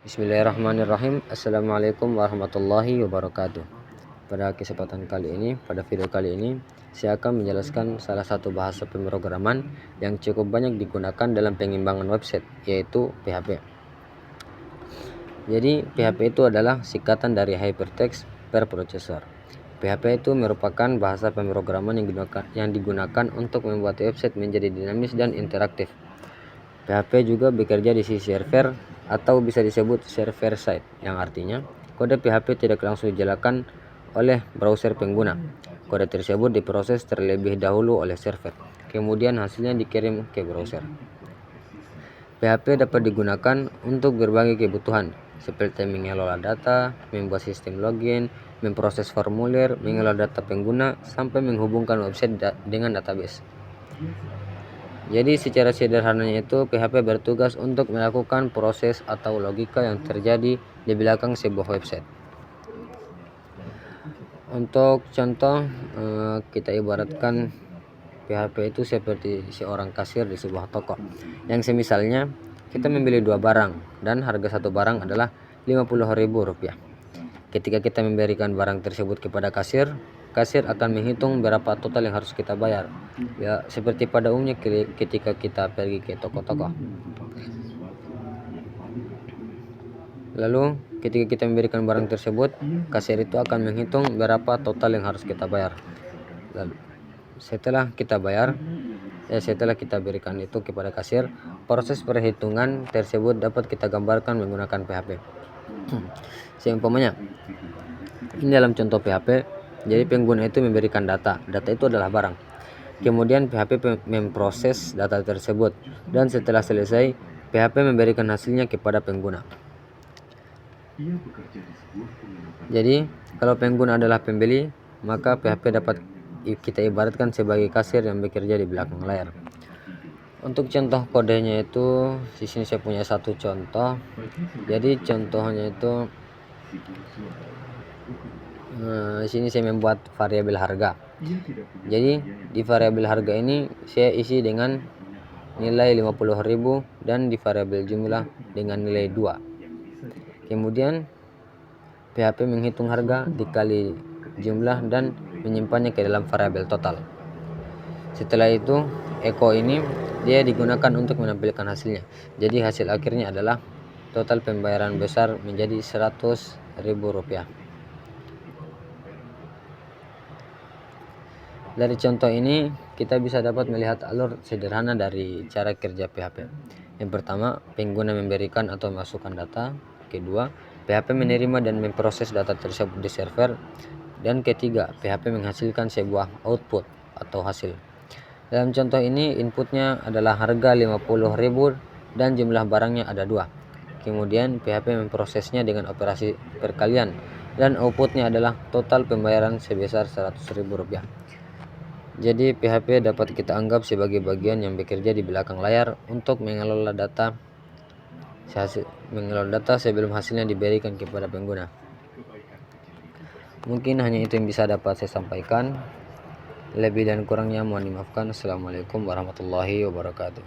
Bismillahirrahmanirrahim. Assalamualaikum warahmatullahi wabarakatuh. Pada kesempatan kali ini, pada video kali ini, saya akan menjelaskan salah satu bahasa pemrograman yang cukup banyak digunakan dalam pengimbangan website, yaitu PHP. Jadi, PHP itu adalah singkatan dari Hypertext Per Processor. PHP itu merupakan bahasa pemrograman yang digunakan untuk membuat website menjadi dinamis dan interaktif. PHP juga bekerja di sisi server atau bisa disebut server side, yang artinya kode PHP tidak langsung dijalankan oleh browser pengguna. Kode tersebut diproses terlebih dahulu oleh server, kemudian hasilnya dikirim ke browser. PHP dapat digunakan untuk berbagai kebutuhan, seperti mengelola data, membuat sistem login, memproses formulir, mengelola data pengguna, sampai menghubungkan website dengan database. Jadi secara sederhananya itu PHP bertugas untuk melakukan proses atau logika yang terjadi di belakang sebuah website. Untuk contoh, kita ibaratkan PHP itu seperti seorang kasir di sebuah toko, yang semisalnya kita membeli dua barang dan harga satu barang adalah Rp50.000. Ketika kita memberikan barang tersebut kepada kasir akan menghitung berapa total yang harus kita bayar. Ya, seperti pada umumnya ketika kita pergi ke toko-toko. Lalu ketika kita memberikan barang tersebut, kasir itu akan menghitung berapa total yang harus kita bayar. Lalu setelah kita bayar, setelah kita berikan itu kepada kasir, proses perhitungan tersebut dapat kita gambarkan menggunakan PHP. Seumpamanya, ini dalam contoh PHP, jadi pengguna itu memberikan data itu adalah barang. Kemudian PHP memproses data tersebut, dan setelah selesai, PHP memberikan hasilnya kepada pengguna. Jadi, kalau pengguna adalah pembeli, maka PHP dapat kita ibaratkan sebagai kasir yang bekerja di belakang layar. Untuk contoh kodenya itu, di sini saya punya satu contoh. Jadi contohnya itu, di sini saya membuat variabel harga. Jadi di variabel harga ini saya isi dengan nilai 50.000 dan di variabel jumlah dengan nilai 2. Kemudian PHP menghitung harga dikali jumlah dan menyimpannya ke dalam variabel total. Setelah itu echo ini dia digunakan untuk menampilkan hasilnya. Jadi hasil akhirnya adalah total pembayaran besar menjadi Rp100.000. Dari contoh ini kita bisa dapat melihat alur sederhana dari cara kerja PHP. Yang pertama, pengguna memberikan atau memasukkan data. Kedua, PHP menerima dan memproses data tersebut di server. Dan ketiga, PHP menghasilkan sebuah output atau hasil. Dalam contoh ini inputnya adalah harga Rp50.000 dan jumlah barangnya ada 2. Kemudian PHP memprosesnya dengan operasi perkalian dan outputnya adalah total pembayaran sebesar Rp100.000. Jadi PHP dapat kita anggap sebagai bagian yang bekerja di belakang layar untuk mengelola data sebelum hasilnya diberikan kepada pengguna. Mungkin hanya itu yang bisa dapat saya sampaikan. Lebih dan kurangnya mohon dimaafkan. Assalamualaikum warahmatullahi wabarakatuh.